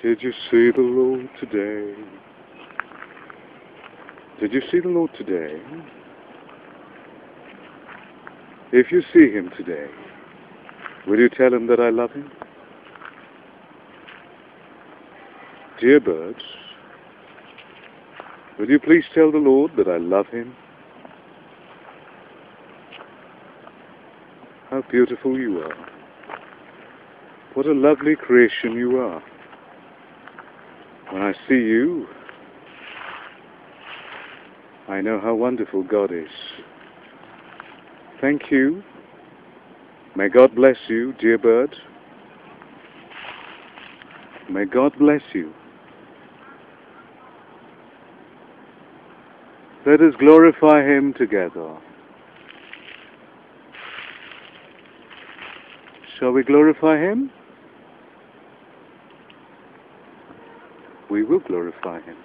Did you see the Lord today? Did you see the Lord today? If you see him today, will you tell him that I love him? Dear birds, will you please tell the Lord that I love him? How beautiful you are. What a lovely creation you are. When I see you, I know how wonderful God is. Thank you. May God bless you, dear bird. May God bless you. Let us glorify him together. Shall we glorify him? We will glorify him.